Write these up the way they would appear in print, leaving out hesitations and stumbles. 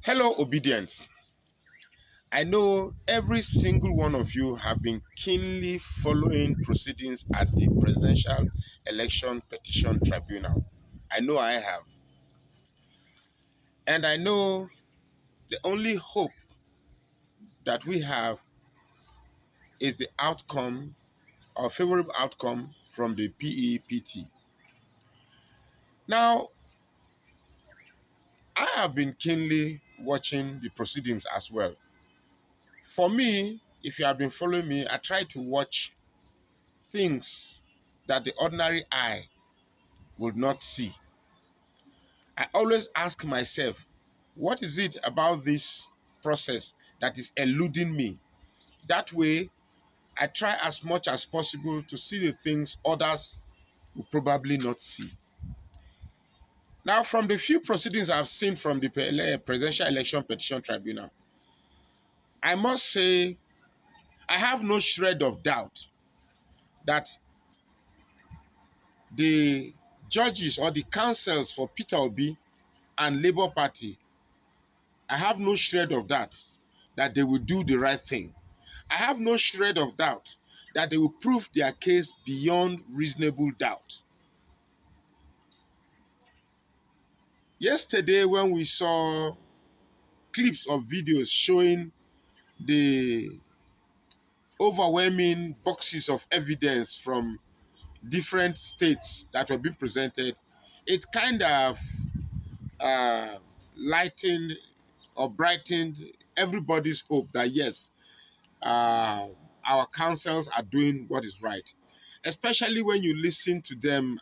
Hello, obedience. I know every single one of you have been keenly following proceedings at the Presidential Election Petition Tribunal. I know I have. And I know the only hope that we have is the outcome or favorable outcome from the PEPT. Now, I have been keenly watching the proceedings as well. For me, if you have been following me, I try to watch things that the ordinary eye would not see. I always ask myself, what is it about this process that is eluding me? That way, I try as much as possible to see the things others will probably not see. Now, from the few proceedings I've seen from the Presidential Election Petition Tribunal, I must say I have no shred of doubt that the judges or the counsels for Peter Obi and Labour Party, I have no shred of doubt that they will do the right thing. I have no shred of doubt that they will prove their case beyond reasonable doubt. Yesterday, when we saw clips of videos showing the overwhelming boxes of evidence from different states that were being presented, it kind of lightened or brightened everybody's hope that yes, our councils are doing what is right, especially when you listen to them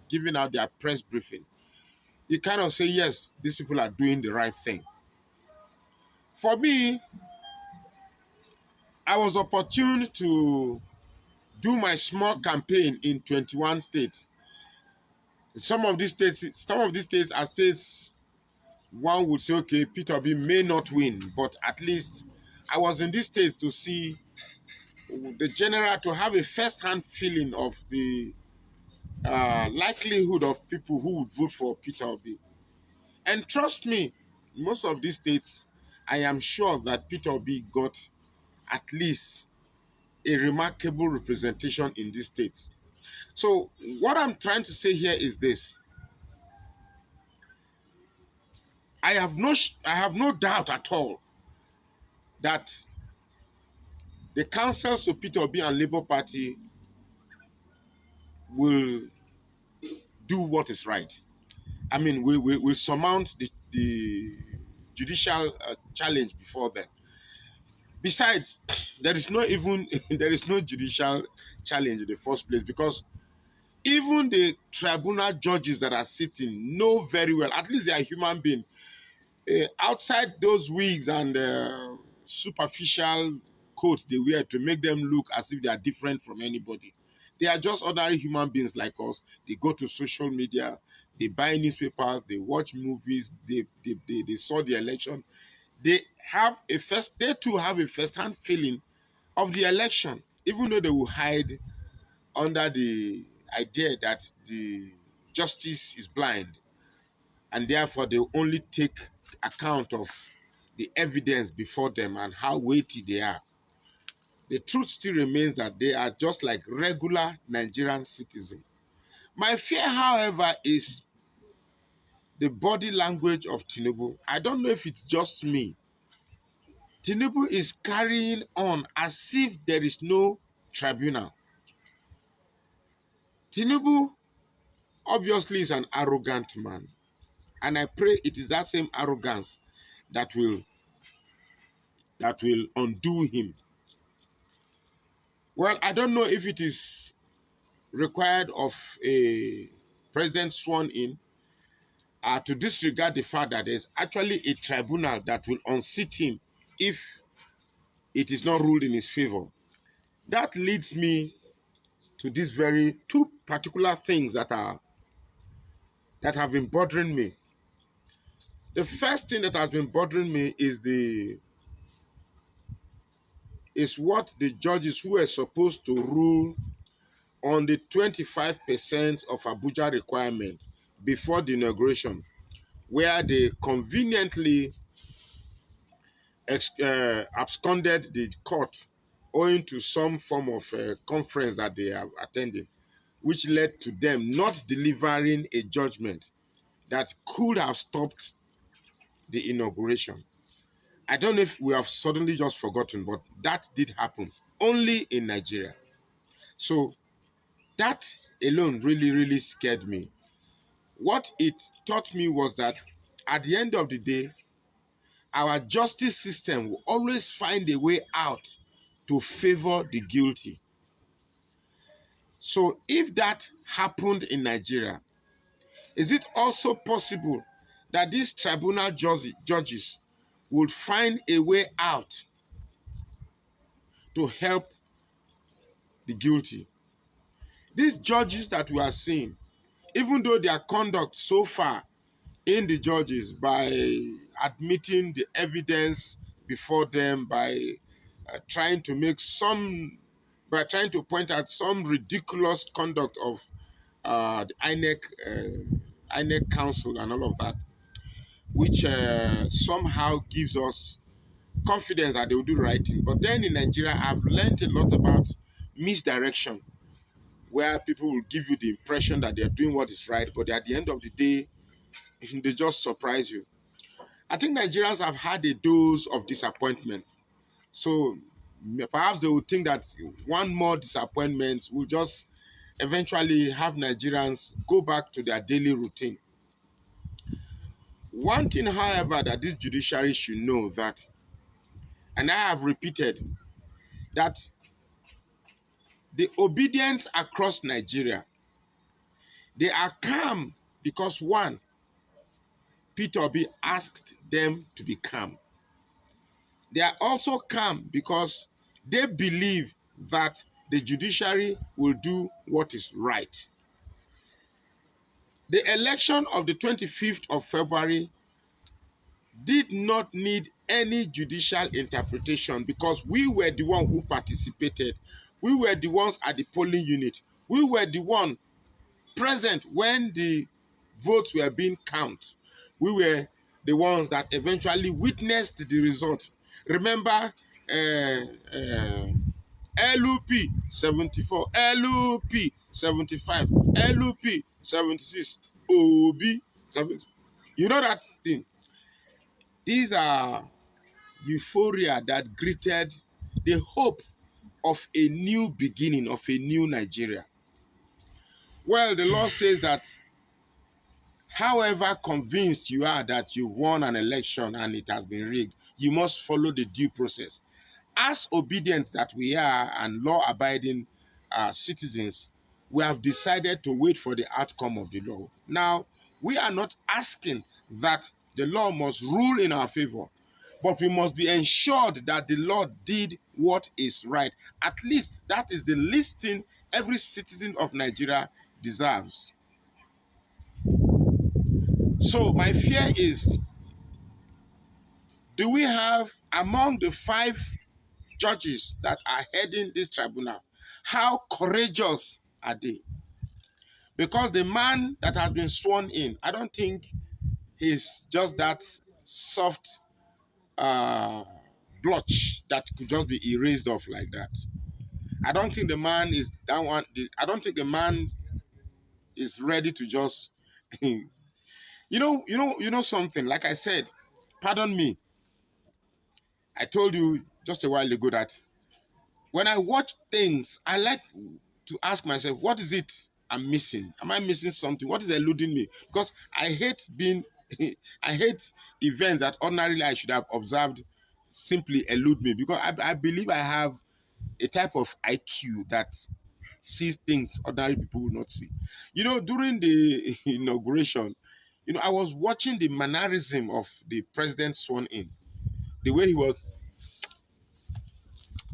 giving out their press briefing. You kind of say, yes, these people are doing the right thing. For me, I was opportune to do my small campaign in 21 states. Some of these states are states one would say, okay, Peter Obi may not win, but at least I was in these states to see the general, to have a first-hand feeling of the likelihood of people who would vote for Peter Obi. And trust me, most of these states, I am sure that Peter Obi got at least a remarkable representation in these states. So what I'm trying to say here is this. I have no doubt at all that the councils to Peter Obi and Labour Party will do what is right. I mean, we surmount the judicial challenge before them. Besides, there is no judicial challenge in the first place, because even the tribunal judges that are sitting know very well, at least they are human beings, outside those wigs and superficial coats they wear to make them look as if they are different from anybody. They are just ordinary human beings like us. They go to social media, they buy newspapers, they watch movies, they saw the election. They too have a first-hand feeling of the election, even though they will hide under the idea that the justice is blind, and therefore they only take account of the evidence before them and how weighty they are. The truth still remains that they are just like regular Nigerian citizens. My fear, however, is the body language of Tinubu. I don't know if it's just me. Tinubu is carrying on as if there is no tribunal. Tinubu obviously is an arrogant man, and I pray it is that same arrogance that will undo him. Well, I don't know if it is required of a president sworn in to disregard the fact that there's actually a tribunal that will unseat him if it is not ruled in his favor. That leads me to these very two particular things that have been bothering me. The first thing that has been bothering me is what the judges who were supposed to rule on the 25% of Abuja requirement before the inauguration, where they conveniently absconded the court owing to some form of conference that they are attending, which led to them not delivering a judgment that could have stopped the inauguration. I don't know if we have suddenly just forgotten, but that did happen only in Nigeria. So that alone really, really scared me. What it taught me was that at the end of the day, our justice system will always find a way out to favor the guilty. So if that happened in Nigeria, is it also possible that these tribunal judges would find a way out to help the guilty? These judges that we are seeing, even though their conduct so far in the judges by admitting the evidence before them, by trying to make some, by trying to point out some ridiculous conduct of the INEC council and all of that, which somehow gives us confidence that they will do the right thing. But then in Nigeria, I've learned a lot about misdirection, where people will give you the impression that they are doing what is right, but at the end of the day, they just surprise you. I think Nigerians have had a dose of disappointment. So perhaps they will think that one more disappointment will just eventually have Nigerians go back to their daily routine. One thing, however, that this judiciary should know that, and I have repeated, that the obedience across Nigeria, they are calm because one, Peter Obi asked them to be calm. They are also calm because they believe that the judiciary will do what is right. The election of the 25th of February did not need any judicial interpretation because we were the one who participated. We were the ones at the polling unit. We were the one present when the votes were being counted. We were the ones that eventually witnessed the result. Remember, LUP 74, LUP 75, LUP 76, OB 70. You know that thing? These are euphoria that greeted the hope of a new beginning, of a new Nigeria. Well, the law says that however convinced you are that you've won an election and it has been rigged, you must follow the due process. As obedient that we are and law-abiding citizens, we have decided to wait for the outcome of the law. Now, we are not asking that the law must rule in our favor, but we must be ensured that the law did what is right. At least that is the least thing every citizen of Nigeria deserves. So my fear is, do we have among the 5 judges that are heading this tribunal, how courageous are they? Because the man that has been sworn in, I don't think he's just that soft blotch that could just be erased off like that. I don't think the man is that one. I don't think the man is ready to just you know something. Like I said, pardon me, I told you just a while ago that when I watch things, I like to ask myself, what is it I'm missing? Am I missing something? What is eluding me? Because I hate being, I hate events that ordinarily I should have observed simply elude me. Because I believe I have a type of IQ that sees things ordinary people will not see. You know, during the inauguration, I was watching the mannerism of the president sworn in. The way he was,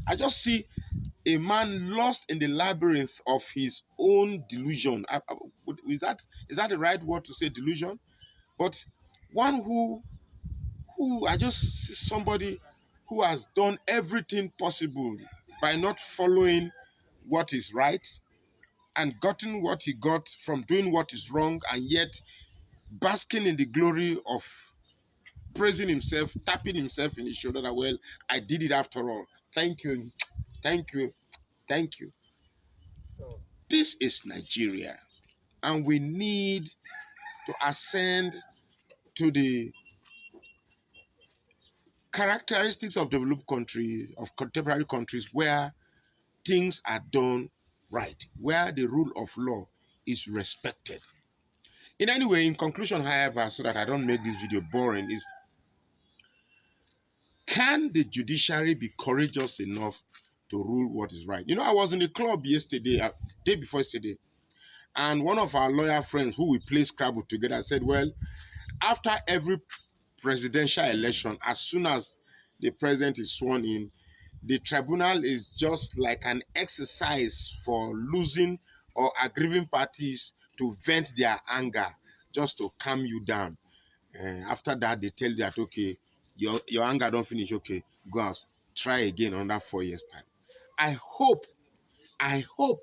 I just see a man lost in the labyrinth of his own delusion. Is that the right word to say, delusion? But one who I just see somebody who has done everything possible by not following what is right and gotten what he got from doing what is wrong, and yet basking in the glory of praising himself, tapping himself in the shoulder that, well, I did it after all. Thank you, thank you, thank you. This is Nigeria, and we need to ascend to the characteristics of developed countries, of contemporary countries, where things are done right, where the rule of law is respected. In any way, in conclusion, however, so that I don't make this video boring, is can the judiciary be courageous enough to rule what is right? You know, I was in a club yesterday, day before yesterday, and one of our lawyer friends who we play Scrabble together said, well, after every presidential election, as soon as the president is sworn in, the tribunal is just like an exercise for losing or aggrieving parties to vent their anger, just to calm you down. After that, they tell you that, okay, your anger don't finish, okay, go and try again under 4 years' time. I hope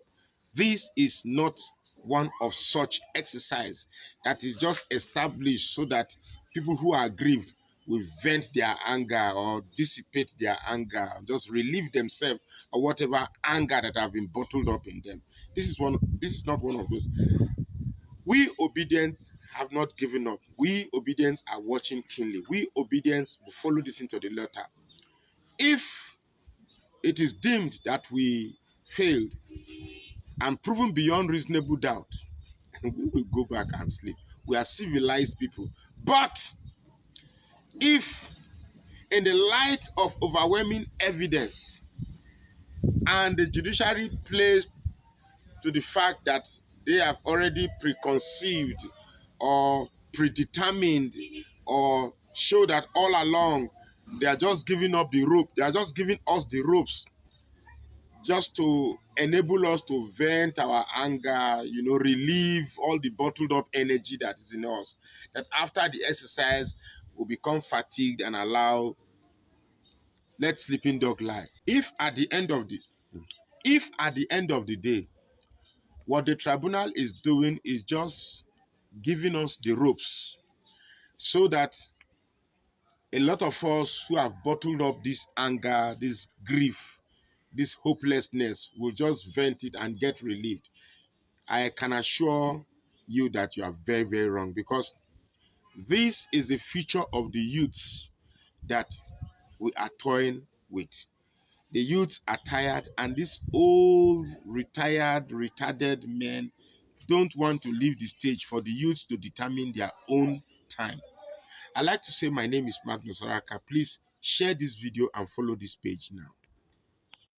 this is not one of such exercise that is just established so that people who are aggrieved will vent their anger or dissipate their anger, just relieve themselves of whatever anger that have been bottled up in them. This is not one of those. We obedient have not given up. We obedient are watching keenly. We obedient will follow this into the letter. If it is deemed that we failed and proven beyond reasonable doubt, we will go back and sleep. We are civilized people. But if in the light of overwhelming evidence and the judiciary plays to the fact that they have already preconceived or predetermined or show that all along they are just giving up the rope, they are just giving us the ropes just to enable us to vent our anger, you know, relieve all the bottled up energy that is in us, that after the exercise we become fatigued and allow let sleeping dog lie. If at the end of the day what the tribunal is doing is just giving us the ropes so that a lot of us who have bottled up this anger, this grief, this hopelessness will just vent it and get relieved, I can assure you that you are very, very wrong, because this is the future of the youths that we are toying with. The youths are tired, and these old, retired, retarded men don't want to leave the stage for the youths to determine their own time. I like to say my name is Magnus Araka. Please share this video and follow this page now.